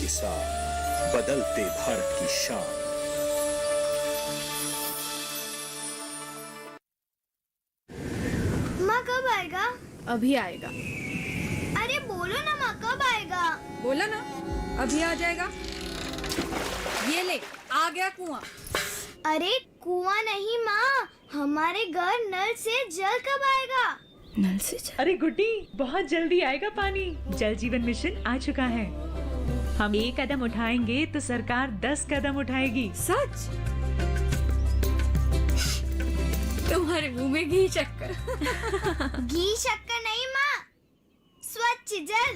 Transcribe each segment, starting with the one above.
साथ बदलते भारत की शान। माँ कब आएगा? अभी आएगा। अरे बोलो ना माँ कब आएगा? बोला ना अभी आ जाएगा। ये ले आ गया कुआं। अरे कुआं नहीं माँ, हमारे घर नल से जल कब आएगा? नल से जल? अरे गुड्डी, बहुत जल्दी आएगा पानी। जल जीवन मिशन आ चुका है। हम एक कदम उठाएंगे तो सरकार 10 कदम उठाएगी। सच? तुम्हारे मुंह में घी शक्कर। घी शक्कर नहीं माँ, स्वच्छ जल।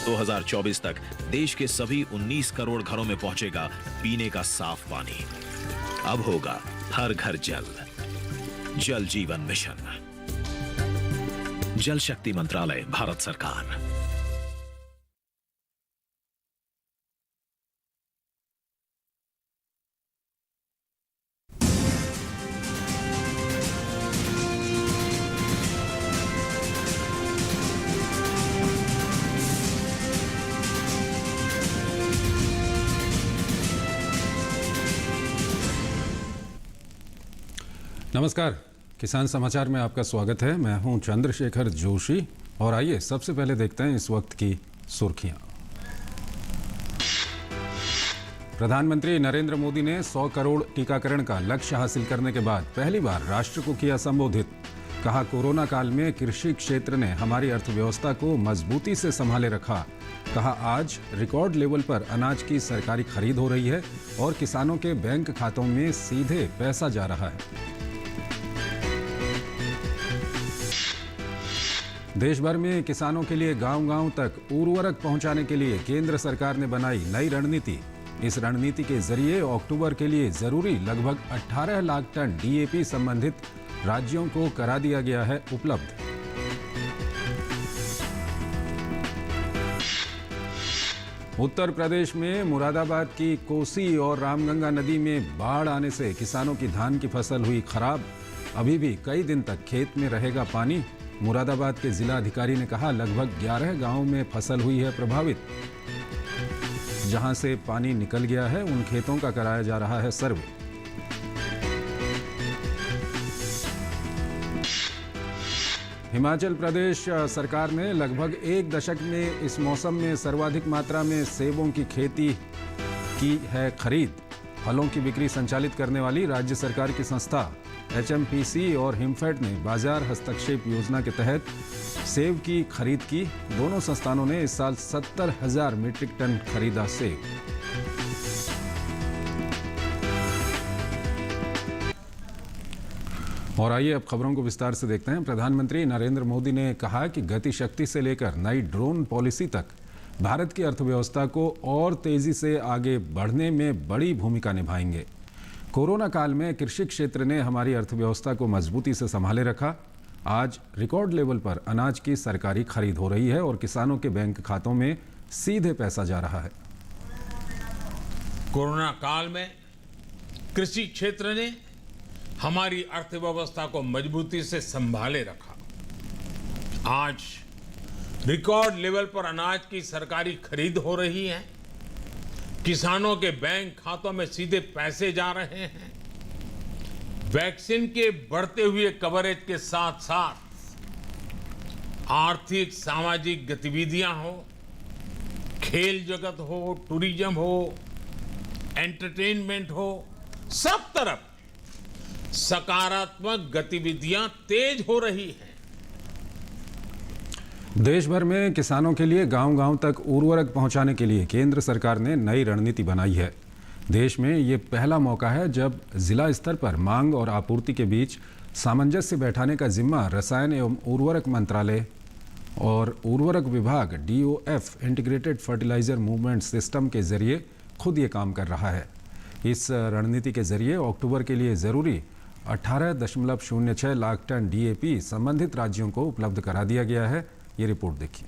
2024 तक देश के सभी 19 करोड़ घरों में पहुंचेगा पीने का साफ पानी। अब होगा हर घर जल। जल जीवन मिशन, जल शक्ति मंत्रालय, भारत सरकार। नमस्कार, किसान समाचार में आपका स्वागत है। मैं हूं चंद्रशेखर जोशी और आइए सबसे पहले देखते हैं इस वक्त की सुर्खियां। प्रधानमंत्री नरेंद्र मोदी ने 100 करोड़ टीकाकरण का लक्ष्य हासिल करने के बाद पहली बार राष्ट्र को किया संबोधित। कहा, कोरोना काल में कृषि क्षेत्र ने हमारी अर्थव्यवस्था को मजबूती से संभाले रखा। कहा, आज रिकॉर्ड लेवल पर अनाज की सरकारी खरीद हो रही है और किसानों के बैंक खातों में सीधे पैसा जा रहा है। देश भर में किसानों के लिए गांव-गांव तक उर्वरक पहुंचाने के लिए केंद्र सरकार ने बनाई नई रणनीति। इस रणनीति के जरिए अक्टूबर के लिए जरूरी लगभग 18 लाख टन डीएपी संबंधित राज्यों को करा दिया गया है उपलब्ध। उत्तर प्रदेश में मुरादाबाद की कोसी और रामगंगा नदी में बाढ़ आने से किसानों की धान की फसल हुई खराब। अभी भी कई दिन तक खेत में रहेगा पानी। मुरादाबाद के जिला अधिकारी ने कहा, लगभग 11 गांवों में फसल हुई है प्रभावित। जहां से पानी निकल गया है उन खेतों का कराया जा रहा है सर्वे। हिमाचल प्रदेश सरकार ने लगभग 1 दशक में इस मौसम में सर्वाधिक मात्रा में सेबों की खेती की है खरीद। फलों की बिक्री संचालित करने वाली राज्य सरकार की संस्था एचएमपीसी और हिमफेड ने बाजार हस्तक्षेप योजना के तहत सेब की खरीद की। दोनों संस्थानों ने इस साल 70,000 मीट्रिक टन खरीदा सेब। और आइए अब खबरों को विस्तार से देखते हैं। प्रधानमंत्री नरेंद्र मोदी ने कहा कि गति शक्ति से लेकर नई ड्रोन पॉलिसी तक भारत की अर्थव्यवस्था को और तेजी से आगे बढ़ने में बड़ी भूमिका निभाएंगे। कोरोना काल में कृषि क्षेत्र ने हमारी अर्थव्यवस्था को मजबूती से संभाले रखा। आज रिकॉर्ड लेवल पर अनाज की सरकारी खरीद हो रही है और किसानों के बैंक खातों में सीधे पैसा जा रहा है। कोरोना काल में कृषि क्षेत्र ने हमारी अर्थव्यवस्था को मजबूती से संभाले रखा। आज रिकॉर्ड लेवल पर अनाज की सरकारी खरीद हो रही है। किसानों के बैंक खातों में सीधे पैसे जा रहे हैं। वैक्सीन के बढ़ते हुए कवरेज के साथ साथ आर्थिक सामाजिक गतिविधियां हो, खेल जगत हो, टूरिज्म हो, एंटरटेनमेंट हो, सब तरफ सकारात्मक गतिविधियां तेज हो रही हैं। देश भर में किसानों के लिए गांव-गांव तक उर्वरक पहुंचाने के लिए केंद्र सरकार ने नई रणनीति बनाई है। देश में ये पहला मौका है जब जिला स्तर पर मांग और आपूर्ति के बीच सामंजस्य बैठाने का जिम्मा रसायन एवं उर्वरक मंत्रालय और उर्वरक विभाग DOF integrated fertiliser movement system के जरिए खुद ये काम कर रहा है। इस रणनीति के जरिए अक्टूबर के लिए जरूरी 18.06 लाख टन DAP संबंधित राज्यों को उपलब्ध करा दिया गया है। ये रिपोर्ट देखिए।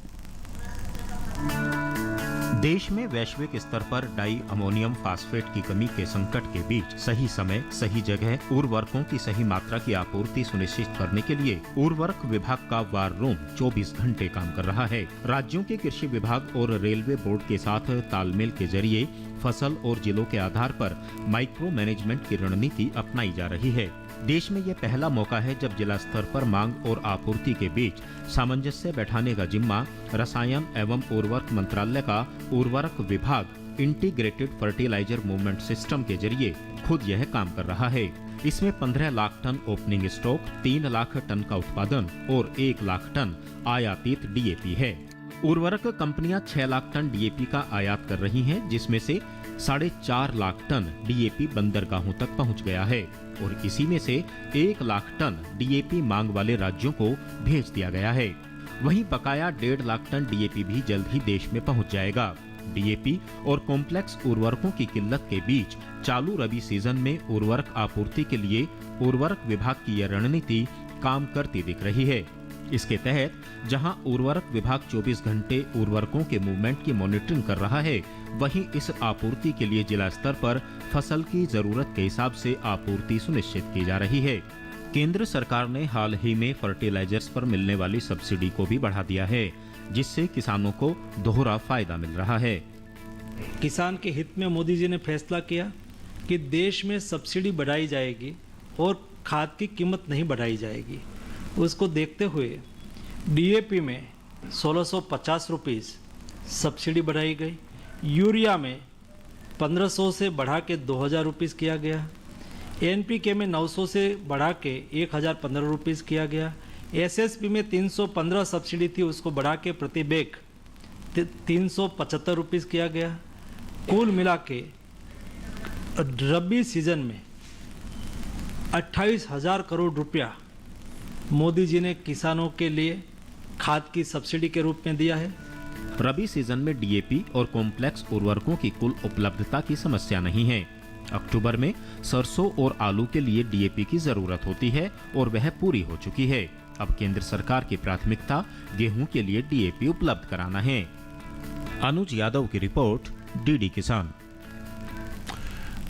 देश में वैश्विक स्तर पर डाई अमोनियम फास्फेट की कमी के संकट के बीच सही समय, सही जगह उर्वरकों की सही मात्रा की आपूर्ति सुनिश्चित करने के लिए उर्वरक विभाग का वार रूम 24 घंटे काम कर रहा है। राज्यों के कृषि विभाग और रेलवे बोर्ड के साथ तालमेल के जरिए फसल और जिलों के आधार पर माइक्रो मैनेजमेंट की रणनीति अपनाई जा रही है। देश में यह पहला मौका है जब जिला स्तर पर मांग और आपूर्ति के बीच सामंजस्य बैठाने का जिम्मा रसायन एवं उर्वरक मंत्रालय का उर्वरक विभाग इंटीग्रेटेड फर्टिलाइजर मूवमेंट सिस्टम के जरिए खुद यह काम कर रहा है। इसमें 15 lakh tonne opening stock, 3 lakh tonne का उत्पादन और 1 लाख टन आयातित डीएपी है। उर्वरक कंपनियां 6 लाख टन डीएपी का आयात कर रही हैं, जिसमें से 4.5 लाख टन डीएपी बंदरगाहों तक पहुंच गया है और इसी में से 1 लाख टन डीएपी मांग वाले राज्यों को भेज दिया गया है। वहीं बकाया 1.5 लाख टन डीएपी भी जल्द ही देश में पहुंच जाएगा। डीएपी और कॉम्प्लेक्स उर्वरकों की किल्लत के बीच चालू रबी सीजन में उर्वरक आपूर्ति के लिए उर्वरक विभाग की यह रणनीति काम करती दिख रही है। इसके तहत जहां उर्वरक विभाग 24 घंटे उर्वरकों के मूवमेंट की मॉनिटरिंग कर रहा है, वहीं इस आपूर्ति के लिए जिला स्तर पर फसल की जरूरत के हिसाब से आपूर्ति सुनिश्चित की जा रही है। केंद्र सरकार ने हाल ही में फर्टिलाइजर्स पर मिलने वाली सब्सिडी को भी बढ़ा दिया है, जिससे किसानों को दोहरा फायदा मिल रहा है। किसान के हित में मोदी जी ने फैसला किया कि देश में सब्सिडी बढ़ाई जाएगी और खाद की कीमत नहीं बढ़ाई जाएगी। उसको देखते हुए डीएपी में 1650 रुपीज़ सब्सिडी बढ़ाई गई, यूरिया में 1500 से बढ़ा के 2000 रुपीज़ किया गया, एनपीके में 900 से बढ़ा के 1015 रुपीज़ किया गया, एसएसपी में 315 सब्सिडी थी, उसको बढ़ा के प्रति बैग 375 रुपीज़ किया गया। कुल मिला के रबी सीजन में 28,000 करोड़ रुपया मोदी जी ने किसानों के लिए खाद की सब्सिडी के रूप में दिया है। रबी सीजन में डीएपी और कॉम्प्लेक्स उर्वरकों की कुल उपलब्धता की समस्या नहीं है। अक्टूबर में सरसों और आलू के लिए डीएपी की जरूरत होती है और वह पूरी हो चुकी है। अब केंद्र सरकार की प्राथमिकता गेहूं के लिए डीएपी उपलब्ध कराना है। अनुज यादव की रिपोर्ट, डीडी किसान।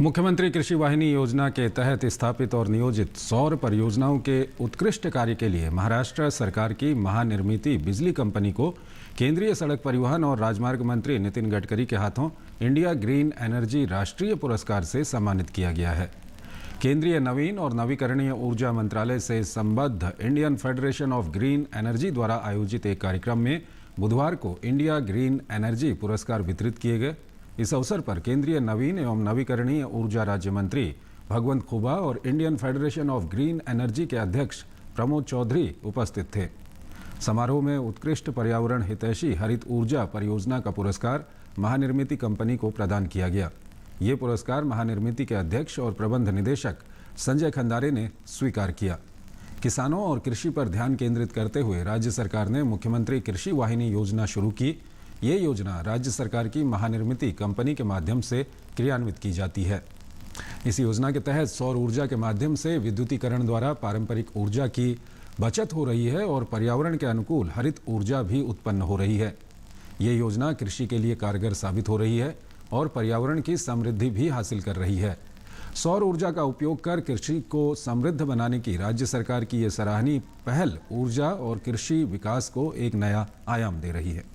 मुख्यमंत्री कृषि वाहिनी योजना के तहत स्थापित और नियोजित सौर परियोजनाओं के उत्कृष्ट कार्य के लिए महाराष्ट्र सरकार की महानिर्मिती बिजली कंपनी को केंद्रीय सड़क परिवहन और राजमार्ग मंत्री नितिन गडकरी के हाथों इंडिया ग्रीन एनर्जी राष्ट्रीय पुरस्कार से सम्मानित किया गया है। केंद्रीय नवीन और नवीकरणीय ऊर्जा मंत्रालय से संबद्ध Indian federation of green energy द्वारा आयोजित एक कार्यक्रम में बुधवार को इंडिया ग्रीन एनर्जी पुरस्कार वितरित किए गए। इस अवसर पर केंद्रीय नवीन एवं नवीकरणीय ऊर्जा राज्य मंत्री भगवंत खुबा और Indian federation of green energy के अध्यक्ष प्रमोद चौधरी उपस्थित थे। समारोह में उत्कृष्ट पर्यावरण हितैषी हरित ऊर्जा परियोजना का पुरस्कार महानिर्मिती कंपनी को प्रदान किया गया। ये पुरस्कार महानिर्मिती के अध्यक्ष और प्रबंध निदेशक संजय खंदारे ने स्वीकार किया। किसानों और कृषि पर ध्यान केंद्रित करते हुए राज्य सरकार ने मुख्यमंत्री कृषि वाहिनी योजना शुरू की। ये योजना राज्य सरकार की महानिर्मिती कंपनी के माध्यम से क्रियान्वित की जाती है। इस योजना के तहत सौर ऊर्जा के माध्यम से विद्युतीकरण द्वारा पारंपरिक ऊर्जा की बचत हो रही है और पर्यावरण के अनुकूल हरित ऊर्जा भी उत्पन्न हो रही है। ये योजना कृषि के लिए कारगर साबित हो रही है और पर्यावरण की समृद्धि भी हासिल कर रही है। सौर ऊर्जा का उपयोग कर कृषि को समृद्ध बनाने की राज्य सरकार की ये सराहनीय पहल ऊर्जा और कृषि विकास को एक नया आयाम दे रही है।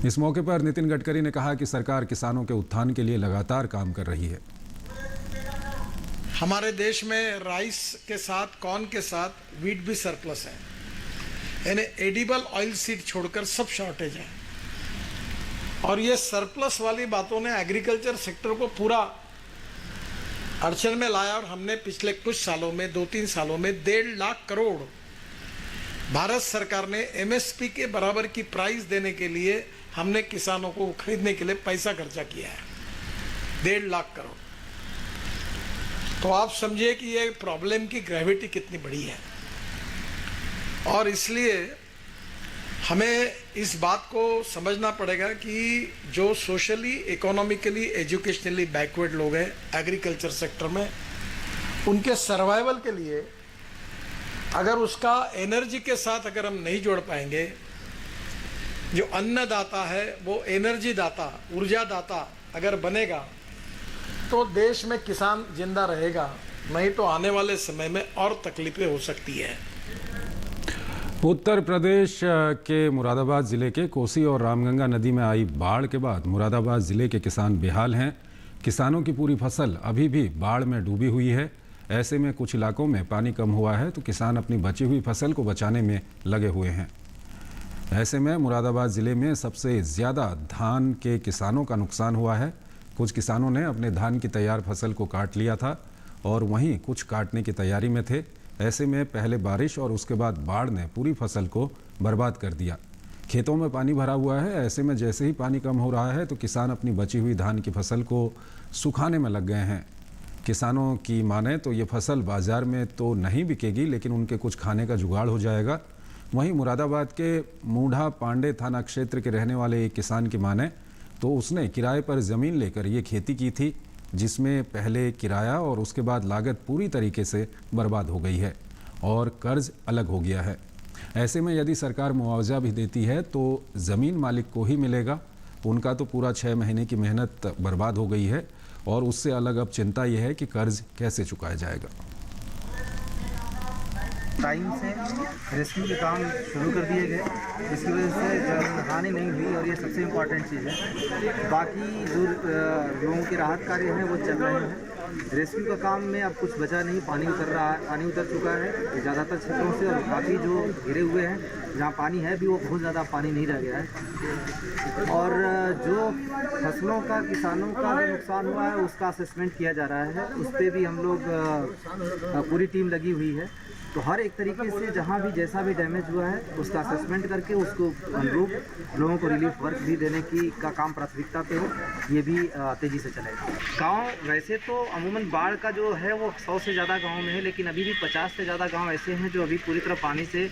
इस मौके पर नितिन गडकरी ने कहा कि सरकार किसानों के उत्थान के लिए लगातार काम कर रही है। हमारे देश में राइस के साथ, कॉर्न के साथ वीट भी सरप्लस है, यानी एडिबल ऑयल सीड छोड़कर सब शॉर्टेज है। और ये सरप्लस वाली बातों ने एग्रीकल्चर सेक्टर को पूरा अड़चन में लाया और हमने पिछले कुछ सालों में 2-3 सालों में 1.5 लाख करोड़ भारत सरकार ने एमएसपी के बराबर की प्राइस देने के लिए हमने किसानों को खरीदने के लिए पैसा खर्चा किया है, 1.5 लाख करोड़। तो आप समझिए कि ये प्रॉब्लम की ग्रेविटी कितनी बड़ी है। और इसलिए हमें इस बात को समझना पड़ेगा कि जो सोशली, इकोनॉमिकली, एजुकेशनली बैकवर्ड लोग हैं एग्रीकल्चर सेक्टर में, उनके सर्वाइवल के लिए अगर उसका एनर्जी के साथ अगर हम नहीं जोड़ पाएंगे जो अन्नदाता है वो एनर्जी दाता, ऊर्जा दाता अगर बनेगा तो देश में किसान जिंदा रहेगा, नहीं तो आने वाले समय में और तकलीफें हो सकती है। उत्तर प्रदेश के मुरादाबाद ज़िले के कोसी और रामगंगा नदी में आई बाढ़ के बाद मुरादाबाद ज़िले के किसान बेहाल हैं। किसानों की पूरी फसल अभी भी बाढ़ में डूबी हुई है। ऐसे में कुछ इलाकों में पानी कम हुआ है तो किसान अपनी बची हुई फसल को बचाने में लगे हुए हैं। ऐसे में मुरादाबाद ज़िले में सबसे ज़्यादा धान के किसानों का नुकसान हुआ है। कुछ किसानों ने अपने धान की तैयार फसल को काट लिया था और वहीं कुछ काटने की तैयारी में थे। ऐसे में पहले बारिश और उसके बाद बाढ़ ने पूरी फसल को बर्बाद कर दिया। खेतों में पानी भरा हुआ है। ऐसे में जैसे ही पानी कम हो रहा है तो किसान अपनी बची हुई धान की फसल को सुखाने में लग गए हैं। किसानों की माने तो ये फसल बाज़ार में तो नहीं बिकेगी, लेकिन उनके कुछ खाने का जुगाड़ हो जाएगा। वहीं मुरादाबाद के मूढ़ा पांडे थाना क्षेत्र के रहने वाले एक किसान की माने तो उसने किराए पर ज़मीन लेकर ये खेती की थी, जिसमें पहले किराया और उसके बाद लागत पूरी तरीके से बर्बाद हो गई है और कर्ज अलग हो गया है। ऐसे में यदि सरकार मुआवजा भी देती है तो ज़मीन मालिक को ही मिलेगा। उनका तो पूरा 6 महीने की मेहनत बर्बाद हो गई है और उससे अलग अब चिंता यह है कि कर्ज कैसे चुकाया जाएगा। टाइम से रेस्क्यू के काम शुरू कर दिए गए, जिसकी वजह से जान हानि नहीं हुई और ये सबसे इम्पॉर्टेंट चीज़ है। बाकी जो लोगों के राहत कार्य हैं वो चल रहे हैं। रेस्क्यू का काम में अब कुछ बचा नहीं, पानी उतर रहा है, पानी उतर चुका है ज़्यादातर क्षेत्रों से और काफ़ी जो घिरे हुए हैं जहाँ पानी है भी वो बहुत ज़्यादा पानी नहीं रह गया है। और जो फसलों का किसानों का जो नुकसान हुआ है उसका असेसमेंट किया जा रहा है। उस पर भी हम लोग पूरी टीम लगी हुई है। तो हर एक तरीके से जहाँ भी जैसा भी डैमेज हुआ है उसका असेसमेंट करके उसको अनुरूप लोगों को रिलीफ वर्क भी देने की का काम प्राथमिकता पे हो, ये भी तेज़ी से चलेगा। गांव वैसे तो अमूमन बाढ़ का जो है वो 100 से ज़्यादा गांव में है, लेकिन अभी भी 50 से ज़्यादा गांव ऐसे हैं जो अभी पूरी तरह पानी से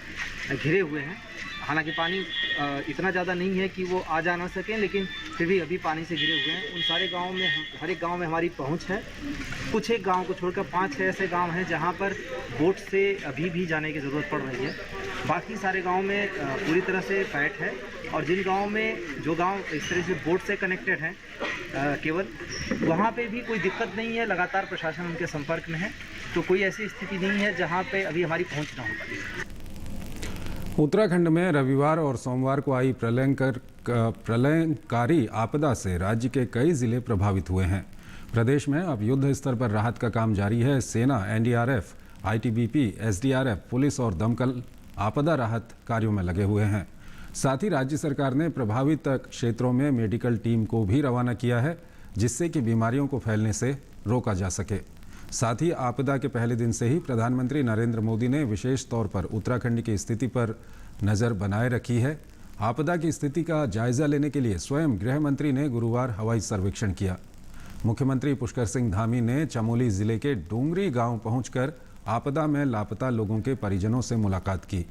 घिरे हुए हैं। हालांकि पानी इतना ज़्यादा नहीं है कि वो आ जा ना सकें, लेकिन फिर भी अभी पानी से घिरे हुए हैं। उन सारे गाँव में हर एक गाँव में हमारी पहुँच है। कुछ एक गाँव को छोड़कर 5-6 ऐसे गाँव हैं जहाँ पर बोट से अभी भी जाने की ज़रूरत पड़ रही है। बाकी सारे गाँव में पूरी तरह से पैट है और जिन गाँव में जो गाँव इस तरह से बोट से कनेक्टेड हैं केवल, वहाँ पे भी कोई दिक्कत नहीं है। लगातार प्रशासन उनके संपर्क में है, तो कोई ऐसी स्थिति नहीं है जहाँ पे अभी हमारी पहुँच ना हो पाए। उत्तराखंड में रविवार और सोमवार को आई प्रलयंकारी आपदा से राज्य के कई जिले प्रभावित हुए हैं। प्रदेश में अब युद्ध स्तर पर राहत का काम जारी है। सेना, एनडीआरएफ, आईटीबीपी, एसडीआरएफ, पुलिस और दमकल आपदा राहत कार्यों में लगे हुए हैं। साथ ही राज्य सरकार ने प्रभावित क्षेत्रों में मेडिकल टीम को भी रवाना किया है, जिससे कि बीमारियों को फैलने से रोका जा सके। साथ ही आपदा के पहले दिन से ही प्रधानमंत्री नरेंद्र मोदी ने विशेष तौर पर उत्तराखंड की स्थिति पर नज़र बनाए रखी है। आपदा की स्थिति का जायजा लेने के लिए स्वयं गृह मंत्री ने गुरुवार हवाई सर्वेक्षण किया। मुख्यमंत्री पुष्कर सिंह धामी ने चमोली जिले के डोंगरी गांव पहुंचकर आपदा में लापता लोगों के परिजनों से मुलाकात की।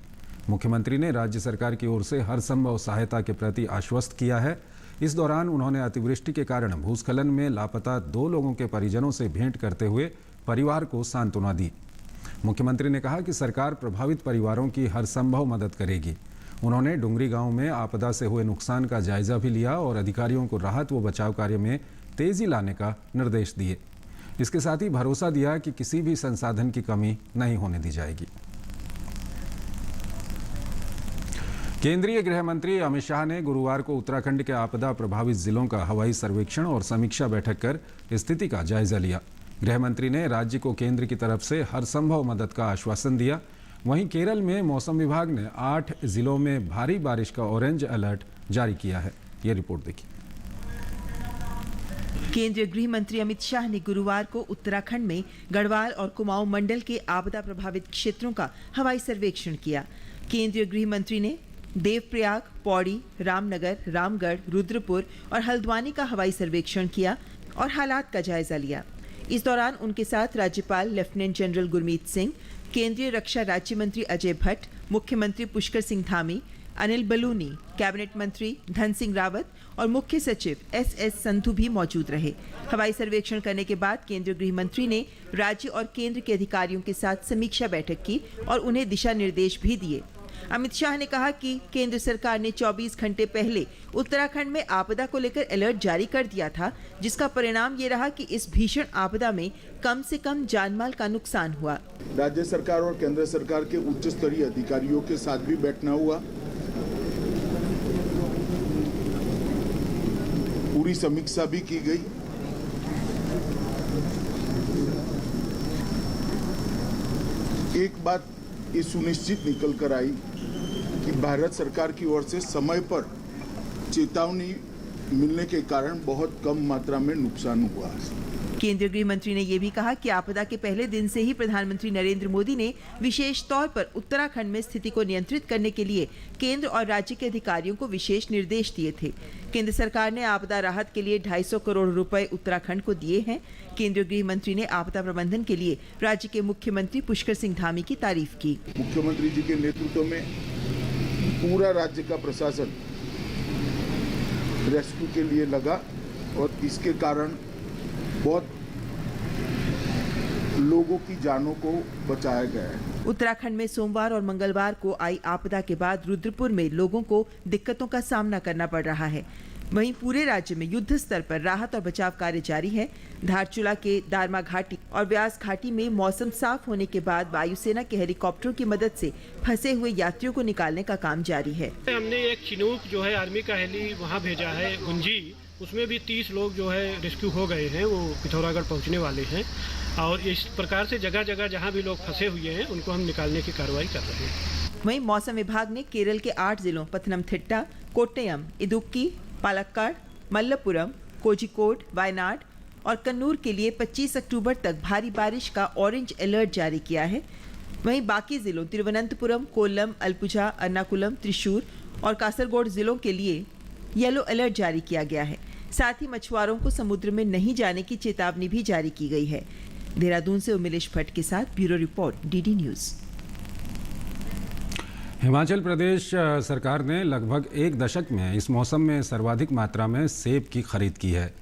मुख्यमंत्री ने राज्य सरकार की ओर से हर संभव सहायता के प्रति आश्वस्त किया है। इस दौरान उन्होंने अतिवृष्टि के कारण भूस्खलन में लापता 2 लोगों के परिजनों से भेंट करते हुए परिवार को सांत्वना दी। मुख्यमंत्री ने कहा कि सरकार प्रभावित परिवारों की हर संभव मदद करेगी। उन्होंने डुंगरी गांव में आपदा से हुए नुकसान का जायजा भी लिया और अधिकारियों को राहत व बचाव कार्य में तेजी लाने का निर्देश दिए। इसके साथ ही भरोसा दिया कि किसी भी संसाधन की कमी नहीं होने दी जाएगी। केंद्रीय गृह मंत्री अमित शाह ने गुरुवार को उत्तराखंड के आपदा प्रभावित जिलों का हवाई सर्वेक्षण और समीक्षा बैठक कर स्थिति का जायजा लिया। गृह मंत्री ने राज्य को केंद्र की तरफ से हर संभव मदद का आश्वासन दिया। वहीं केरल में मौसम विभाग ने 8 जिलों में भारी बारिश का ऑरेंज अलर्ट जारी किया है। ये रिपोर्ट देखिए। केंद्रीय गृह मंत्री अमित शाह ने गुरुवार को उत्तराखंड में गढ़वाल और कुमाऊं मंडल के आपदा प्रभावित क्षेत्रों का हवाई सर्वेक्षण किया। केंद्रीय गृह मंत्री ने देवप्रयाग, पौड़ी, रामनगर, रामगढ़, रुद्रपुर और हल्द्वानी का हवाई सर्वेक्षण किया और हालात का जायजा लिया। इस दौरान उनके साथ राज्यपाल लेफ्टिनेंट जनरल गुरमीत सिंह, केंद्रीय रक्षा राज्य मंत्री अजय भट्ट, मुख्यमंत्री पुष्कर सिंह धामी, अनिल बलूनी, कैबिनेट मंत्री धन सिंह रावत और मुख्य सचिव एस संधू भी मौजूद रहे। हवाई सर्वेक्षण करने के बाद केंद्रीय गृह मंत्री ने राज्य और केंद्र के अधिकारियों के साथ समीक्षा बैठक की और उन्हें दिशा निर्देश भी दिए। अमित शाह ने कहा कि केंद्र सरकार ने 24 घंटे पहले उत्तराखंड में आपदा को लेकर अलर्ट जारी कर दिया था, जिसका परिणाम ये रहा कि इस भीषण आपदा में कम से कम जानमाल का नुकसान हुआ। राज्य सरकार और केंद्र सरकार के उच्च स्तरीय अधिकारियों के साथ भी बैठना हुआ। पूरी समीक्षा भी की गई। एक बात ये सुनिश्चित निकल कर आई कि भारत सरकार की ओर से समय पर चेतावनी मिलने के कारण बहुत कम मात्रा में नुकसान हुआ। केंद्रीय गृह मंत्री ने यह भी कहा कि आपदा के पहले दिन से ही प्रधानमंत्री नरेंद्र मोदी ने विशेष तौर पर उत्तराखंड में स्थिति को नियंत्रित करने के लिए केंद्र और राज्य के अधिकारियों को विशेष निर्देश दिए थे। केंद्र सरकार ने आपदा राहत के लिए 250 करोड़ रुपए उत्तराखंड को दिए हैं। केंद्रीय गृह मंत्री ने आपदा प्रबंधन के लिए राज्य के मुख्यमंत्री पुष्कर सिंह धामी की तारीफ की। मुख्यमंत्री जी के नेतृत्व में पूरा राज्य का प्रशासन रेस्क्यू के लिए लगा और इसके कारण बहुत लोगों की जानों को बचाया गया है। उत्तराखंड में सोमवार और मंगलवार को आई आपदा के बाद रुद्रपुर में लोगों को दिक्कतों का सामना करना पड़ रहा है। वहीं पूरे राज्य में युद्ध स्तर पर राहत और बचाव कार्य जारी है। धारचूला के दारमा घाटी और व्यास घाटी में मौसम साफ होने के बाद वायुसेना के हेलीकॉप्टरों की मदद से फंसे हुए यात्रियों को निकालने का काम जारी है। हमने एक चिनूक जो है आर्मी का हेली वहाँ भेजा है गुंजी, उसमें भी 30 लोग जो है रेस्क्यू हो गए हैं, वो पिथौरागढ़ पहुँचने वाले हैं और इस प्रकार से जगह जगह जहाँ भी लोग फंसे हुए हैं उनको हम निकालने की कार्रवाई कर रहे हैं। वहीं मौसम विभाग ने केरल के 8 जिलों पथनमथिट्टा, कोट्टयम, इदुक्की, पालक्काड, मल्लपुरम, कोझिकोड, वायनाड और कन्नूर के लिए 25 अक्टूबर तक भारी बारिश का ऑरेंज अलर्ट जारी किया है। वहीं बाकी जिलों तिरुवनंतपुरम, कोल्लम, अलपुझा, एर्नाकुलम, त्रिशूर और कासरगोड जिलों के लिए येलो अलर्ट जारी किया गया है। साथ ही मछुआरों को समुद्र में नहीं जाने की चेतावनी भी जारी की गई है। देहरादून से उमिलेश भट्ट के साथ bureau report, DD news. Himachal Pradesh सरकार ने लगभग 1 दशक में इस मौसम में सर्वाधिक मात्रा में सेब की खरीद की है।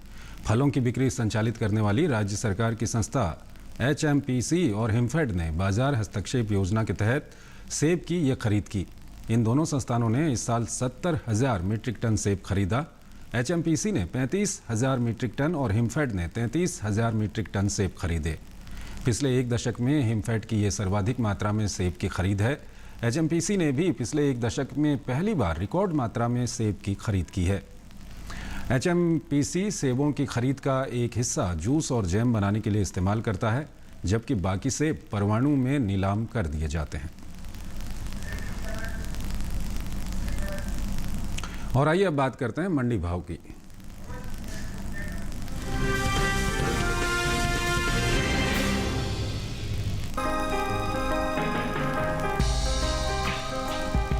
फलों की बिक्री संचालित करने वाली राज्य सरकार की संस्था HMPC और हिमफेड ने बाजार हस्तक्षेप योजना के तहत सेब की ये खरीद की। इन दोनों संस्थानों ने इस साल 70,000 मीट्रिक टन सेब खरीदा। HMPC ने 35,000 मीट्रिक टन और हिमफेड ने 33,000 मीट्रिक टन सेब खरीदे। पिछले 1 दशक में हिमफेड की ये सर्वाधिक मात्रा में सेब की खरीद है। HMPC ने भी पिछले 1 दशक में पहली बार रिकॉर्ड मात्रा में सेब की खरीद की है। HMPC सेबों की खरीद का एक हिस्सा जूस और जैम बनाने के लिए इस्तेमाल करता है, जबकि बाकी सेब परवाणु में नीलाम कर दिए जाते हैं। और आइए अब बात करते हैं मंडी भाव की।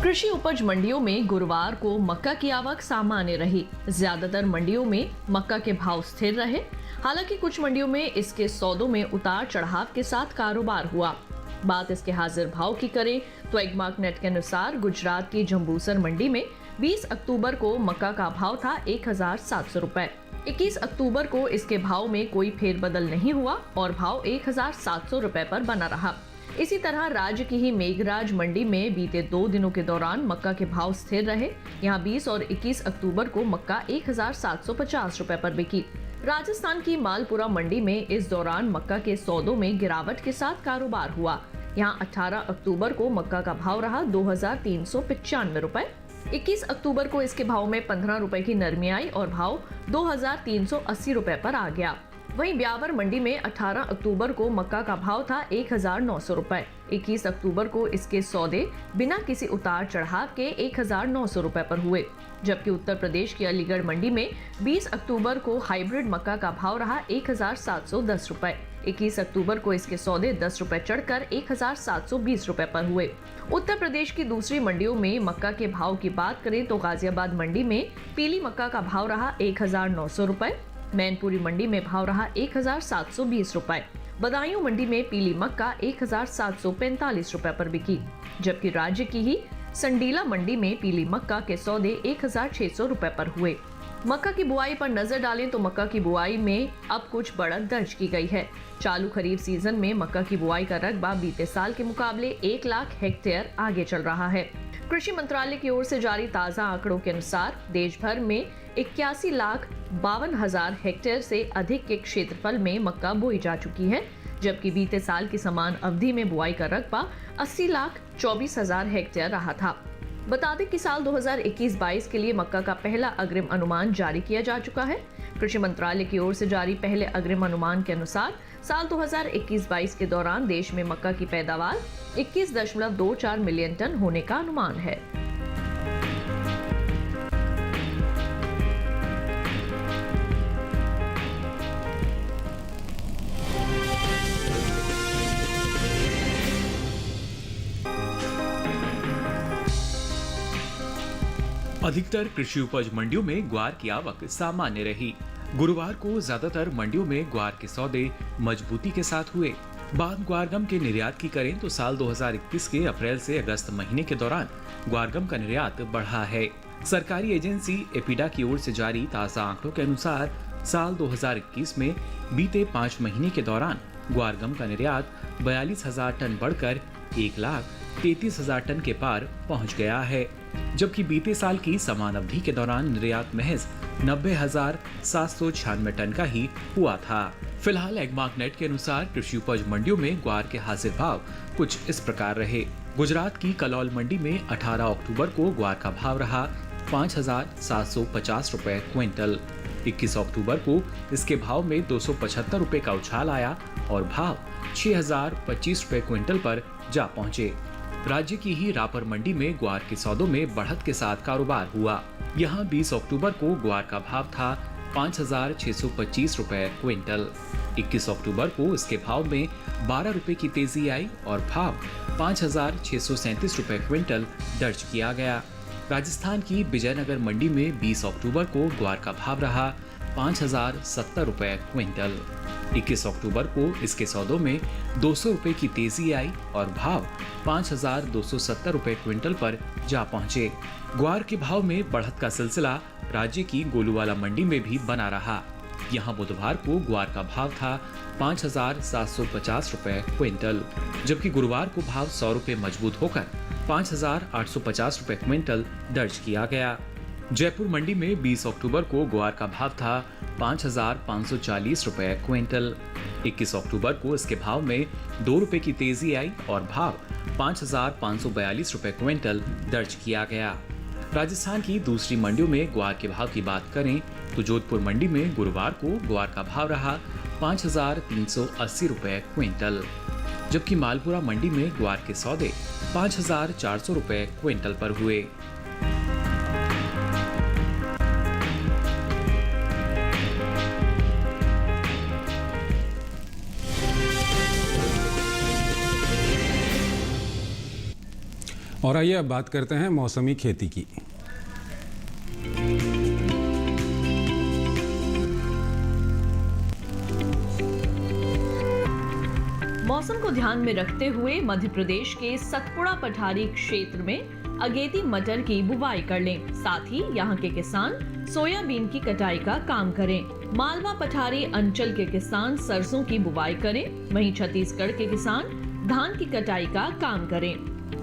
कृषि उपज मंडियों में गुरुवार को मक्का की आवक सामान्य रही। ज्यादातर मंडियों में मक्का के भाव स्थिर रहे। हालांकि कुछ मंडियों में इसके सौदों में उतार चढ़ाव के साथ कारोबार हुआ। बात इसके हाजिर भाव की करें तो एगमार्क नेट के अनुसार गुजरात की जंबूसर मंडी में 20 अक्टूबर को मक्का का भाव था 1,700 रुपए। 21 अक्टूबर को इसके भाव में कोई फेरबदल नहीं हुआ और भाव 1,700 रुपए पर बना रहा। इसी तरह राज्य की ही मेघराज मंडी में बीते 2 दिनों के दौरान मक्का के भाव स्थिर रहे। यहाँ 20 और 21 अक्टूबर को मक्का 1,750 रुपए पर बिकी। राजस्थान की मालपुरा मंडी में इस दौरान मक्का के सौदों में गिरावट के साथ कारोबार हुआ। यहाँ 18 अक्टूबर को मक्का का भाव रहा 2,395 रुपए। 21 अक्टूबर को इसके भाव में 15 रुपए की नरमी आई और भाव 2,380 रुपए पर आ गया। वहीं ब्यावर मंडी में 18 अक्टूबर को मक्का का भाव था 1,900 रुपए। 21 अक्टूबर को इसके सौदे बिना किसी उतार चढ़ाव के 1,900 रुपए पर हुए। जबकि उत्तर प्रदेश की अलीगढ़ मंडी में 20 अक्टूबर को हाइब्रिड मक्का का भाव रहा 1,710 रुपए। 21 अक्टूबर को इसके सौदे 10 रुपए चढ़कर 1,720 रुपए पर हुए। उत्तर प्रदेश की दूसरी मंडियों में मक्का के भाव की बात करें तो गाजियाबाद मंडी में पीली मक्का का भाव रहा 1,900 रुपए। मैनपुरी मंडी में भाव रहा 1,720 रुपए। बदायूं मंडी में पीली मक्का 1,745 रुपए पर बिकी। जबकि राज्य की ही संडीला मंडी में पीली मक्का के सौदे 1,600 रुपए पर हुए। मक्का की बुआई पर नजर डालें तो मक्का की बुआई में अब कुछ बढ़त दर्ज की गई है। चालू खरीफ सीजन में मक्का की बुआई का रकबा बीते साल के मुकाबले 1 लाख हेक्टेयर आगे चल रहा है। कृषि मंत्रालय की ओर से जारी ताजा आंकड़ों के अनुसार देश भर में 81,52,000 हेक्टेयर से अधिक के क्षेत्रफल में मक्का बोई जा चुकी है, जबकि बीते साल की समान अवधि में बुआई का रकबा 80,24,000 हेक्टेयर रहा था। बता दें कि साल 2021-22 के लिए मक्का का पहला अग्रिम अनुमान जारी किया जा चुका है। कृषि मंत्रालय की ओर से जारी पहले अग्रिम अनुमान के अनुसार साल 2021-22 के दौरान देश में मक्का की पैदावार 21.24 मिलियन टन होने का अनुमान है। अधिकतर कृषि उपज मंडियों में ग्वार की आवक सामान्य रही। गुरुवार को ज्यादातर मंडियों में ग्वार के सौदे मजबूती के साथ हुए। बात ग्वारगम के निर्यात की करें तो साल 2021 के अप्रैल से अगस्त महीने के दौरान ग्वारगम का निर्यात बढ़ा है। सरकारी एजेंसी एपिडा की ओर से जारी ताजा आंकड़ों के अनुसार साल 2021 में बीते 5 महीने के दौरान ग्वारगम का निर्यात 42,000 टन बढ़कर 1,33,000 टन के पार पहुंच गया है, जबकि बीते साल की समान अवधि के दौरान निर्यात महज 90,796 टन का ही हुआ था। फिलहाल एग्मार्कनेट के अनुसार कृषि उपज मंडियों में ग्वार के हाजिर भाव कुछ इस प्रकार रहे। गुजरात की कलौल मंडी में 18 अक्टूबर को ग्वार का भाव रहा 5,750 रुपए क्विंटल। 21 अक्टूबर को इसके भाव में 275 रुपए का उछाल आया और भाव 6,025 रुपए क्विंटल पर जा पहुंचे। राज्य की ही रापर मंडी में ग्वार के सौदों में बढ़त के साथ कारोबार हुआ। यहां 20 अक्टूबर को ग्वार का भाव था 5,625 रुपए क्विंटल। 21 अक्टूबर को इसके भाव में 12 रुपए की तेजी आई और भाव 5,637 रुपए क्विंटल दर्ज किया गया। राजस्थान की विजयनगर मंडी में 20 अक्टूबर को ग्वार का भाव रहा 5,070 रुपए क्विंटल। 21 अक्टूबर को इसके सौदों में 200 रुपए की तेजी आई और भाव 5,270 रुपए क्विंटल पर जा पहुंचे। ग्वार के भाव में बढ़त का सिलसिला राज्य की गोलूवाला मंडी में भी बना रहा। यहां बुधवार को ग्वार का भाव था 5,750 रुपए क्विंटल, जबकि गुरुवार को भाव 100 रुपए मजबूत होकर 5,850 रुपए क्विंटल दर्ज किया गया। जयपुर मंडी में 20 अक्टूबर को ग्वार का भाव था 5,540 रुपए क्विंटल। 21 अक्टूबर को इसके भाव में 2 रुपए की तेजी आई और भाव 5,542 रुपए क्विंटल दर्ज किया गया। राजस्थान की दूसरी मंडियों में ग्वार के भाव की बात करें तो जोधपुर मंडी में गुरुवार को ग्वार का भाव रहा 5,380 रुपए क्विंटल, जबकि मालपुरा मंडी में ग्वार के सौदे 5,400 रुपए क्विंटल पर हुए। और आइए अब बात करते हैं मौसमी खेती की। मौसम को ध्यान में रखते हुए मध्य प्रदेश के सतपुड़ा पठारी क्षेत्र में अगेती मटर की बुवाई कर लें। साथ ही यहाँ के किसान सोयाबीन की कटाई का काम करें। मालवा पठारी अंचल के किसान सरसों की बुवाई करें। वहीं छत्तीसगढ़ के किसान धान की कटाई का काम करें।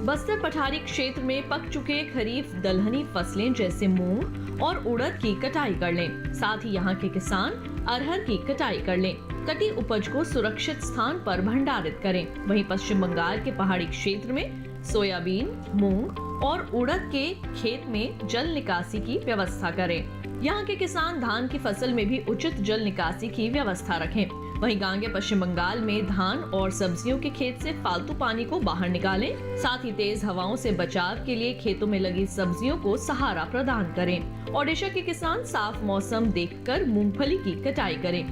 बस्तर पठारी क्षेत्र में पक चुके खरीफ दलहनी फसलें जैसे मूंग और उड़द की कटाई कर लें। साथ ही यहाँ के किसान अरहर की कटाई कर लें। कटी उपज को सुरक्षित स्थान पर भंडारित करें। वहीं पश्चिम बंगाल के पहाड़ी क्षेत्र में सोयाबीन, मूंग और उड़द के खेत में जल निकासी की व्यवस्था करें। यहाँ के किसान धान की फसल में भी उचित जल निकासी की व्यवस्था रखें। वहीं गांगे पश्चिम बंगाल में धान और सब्जियों के खेत से फालतू पानी को बाहर निकालें। साथ ही तेज हवाओं से बचाव के लिए खेतों में लगी सब्जियों को सहारा प्रदान करें। ओडिशा के किसान साफ मौसम देखकर मूंगफली की कटाई करें।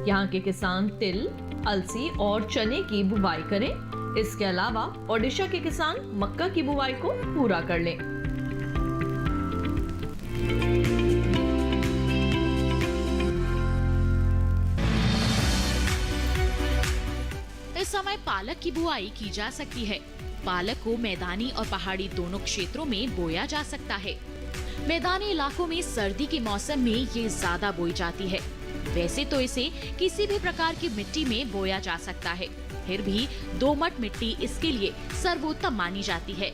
यहाँ के किसान तिल, अलसी और चने की बुवाई करें। इसके अलावा ओडिशा के किसान मक्का की बुवाई को पूरा कर लें। इस समय पालक की बुआई की जा सकती है। पालक को मैदानी और पहाड़ी दोनों क्षेत्रों में बोया जा सकता है। मैदानी इलाकों में सर्दी के मौसम में ये ज्यादा बोई जाती है। वैसे तो इसे किसी भी प्रकार की मिट्टी में बोया जा सकता है, फिर भी दोमट मिट्टी इसके लिए सर्वोत्तम मानी जाती है।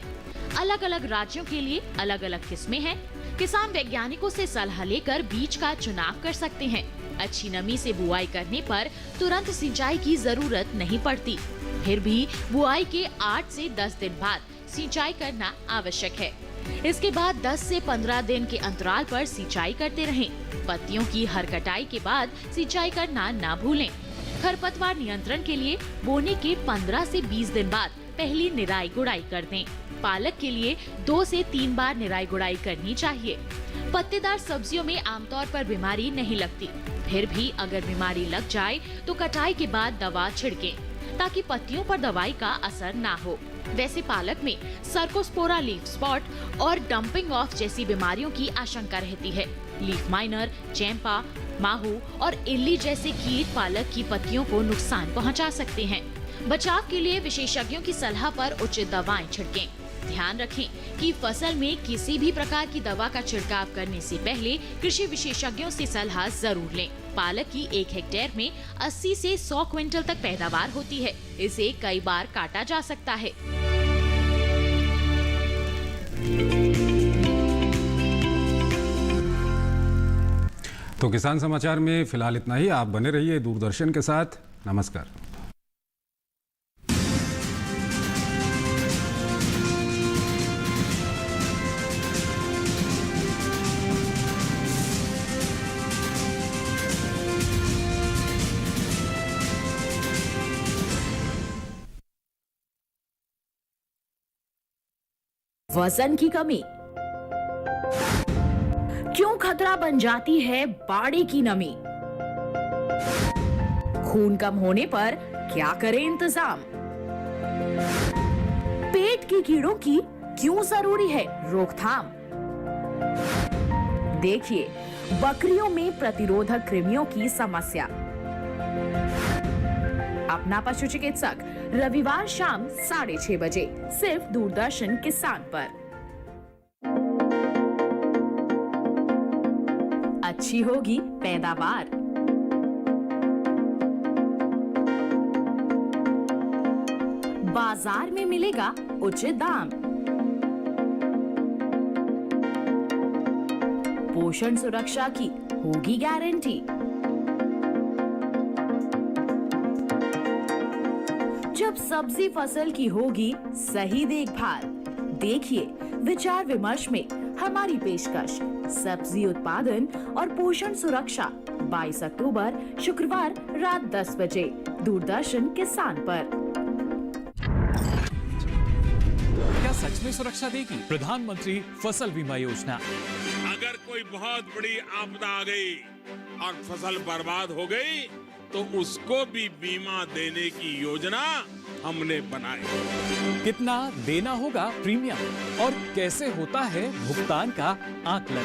अलग अलग राज्यों के लिए अलग अलग किस्में हैं। किसान वैज्ञानिकों से सलाह लेकर बीज का चुनाव कर सकते हैं। अच्छी नमी से बुआई करने पर तुरंत सिंचाई की जरूरत नहीं पड़ती, फिर भी बुआई के 8 से 10 दिन बाद सिंचाई करना आवश्यक है। इसके बाद 10 से 15 दिन के अंतराल पर सिंचाई करते रहें। पत्तियों की हर कटाई के बाद सिंचाई करना ना भूलें। खरपतवार नियंत्रण के लिए बोने के 15 से 20 दिन बाद पहली निराई गुड़ाई कर दें। पालक के लिए 2 से 3 बार निराई गुड़ाई करनी चाहिए। पत्तेदार सब्जियों में आमतौर पर बीमारी नहीं लगती, फिर भी अगर बीमारी लग जाए तो कटाई के बाद दवा छिड़कें ताकि पत्तियों पर दवाई का असर ना हो। वैसे पालक में सर्कोस्पोरा लीफ स्पॉट और डंपिंग ऑफ जैसी बीमारियों की आशंका रहती है। लीफ माइनर, चैंपा, माहू और इल्ली जैसे कीट पालक की पत्तियों को नुकसान पहुंचा सकते हैं। बचाव के लिए विशेषज्ञों की सलाह पर उचित दवाएं छिड़कें। ध्यान रखें कि फसल में किसी भी प्रकार की दवा का छिड़काव करने से पहले कृषि विशेषज्ञों से सलाह जरूर लें। पालक की 1 हेक्टेयर में 80 से 100 क्विंटल तक पैदावार होती है। इसे कई बार काटा जा सकता है। तो किसान समाचार में फिलहाल इतना ही। आप बने रहिए दूरदर्शन के साथ। नमस्कार। वजन की कमी क्यों खतरा बन जाती है? बाड़ी की नमी, खून कम होने पर क्या करें इंतजाम? पेट के कीड़ों की क्यों जरूरी है रोकथाम? देखिए बकरियों में प्रतिरोधक कृमियों की समस्या। अपना पशु चिकित्सक रविवार शाम 6:30 बजे सिर्फ दूरदर्शन किसान पर। अच्छी होगी पैदावार, बाजार में मिलेगा उचित दाम, पोषण सुरक्षा की होगी गारंटी। जब सब्जी फसल की होगी सही देखभाल, देखिए विचार विमर्श में हमारी पेशकश सब्जी उत्पादन और पोषण सुरक्षा 22 अक्टूबर शुक्रवार रात 10 बजे दूरदर्शन किसान पर। क्या सच में सुरक्षा देगी प्रधानमंत्री फसल बीमा योजना? अगर कोई बहुत बड़ी आपदा आ गई और फसल बर्बाद हो गई तो उसको भी बीमा देने की योजना हमने बनाई। कितना देना होगा प्रीमियम और कैसे होता है भुगतान का आकलन?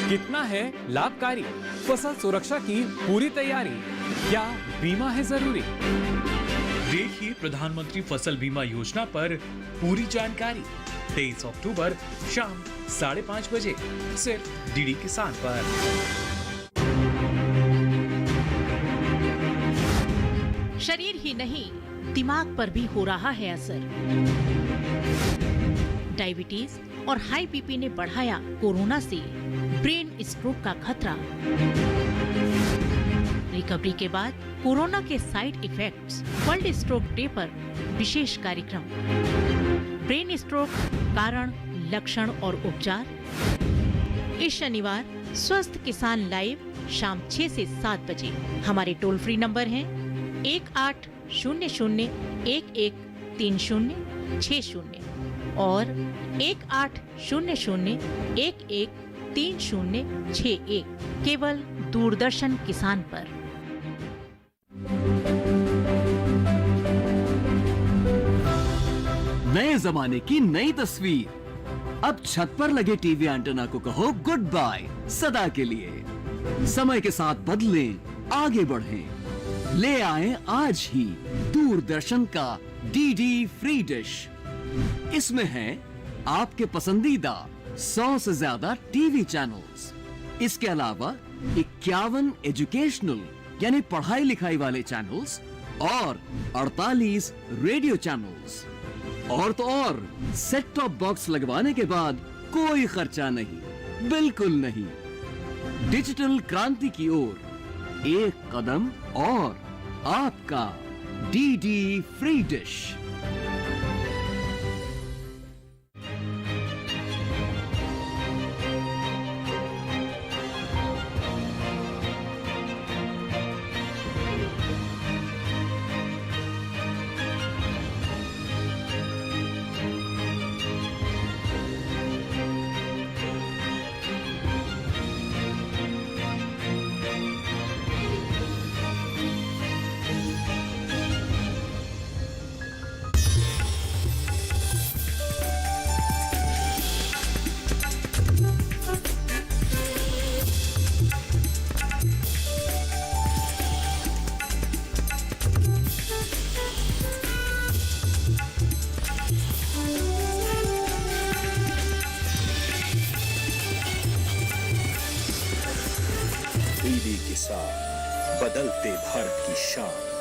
कितना है लाभकारी? फसल सुरक्षा की पूरी तैयारी, क्या बीमा है जरूरी? देखिए प्रधानमंत्री फसल बीमा योजना पर पूरी जानकारी 23 अक्टूबर शाम 5:30 बजे सिर्फ डीडी किसान पर। शरीर ही नहीं दिमाग पर भी हो रहा है असर। डायबिटीज और हाई बीपी ने बढ़ाया कोरोना से ब्रेन स्ट्रोक का खतरा। रिकवरी के बाद कोरोना के side effects, world stroke day पर विशेष कार्यक्रम। ब्रेन स्ट्रोक कारण, लक्षण और उपचार इस शनिवार स्वस्थ किसान लाइव शाम 6 से 7 बजे। हमारे टोल फ्री नंबर हैं 1800-113060 और 1800-113061 केवल दूरदर्शन किसान पर। नए जमाने की नई तस्वीर। अब छत पर लगे टीवी एंटेना को कहो गुड बाय सदा के लिए। समय के साथ बदलें, आगे बढ़ें। ले आए आज ही दूरदर्शन का डीडी फ्री डिश। इसमें है आपके पसंदीदा 100 से ज्यादा टीवी चैनल्स। इसके अलावा 51 एजुकेशनल यानी पढ़ाई लिखाई वाले चैनल्स और 48 रेडियो चैनल्स। और तो और सेट टॉप बॉक्स लगवाने के बाद कोई खर्चा नहीं, बिल्कुल नहीं। डिजिटल क्रांति की ओर एक कदम और आपका डीडी फ्री डिश। डीडी किसान, बदलते भारत की शान।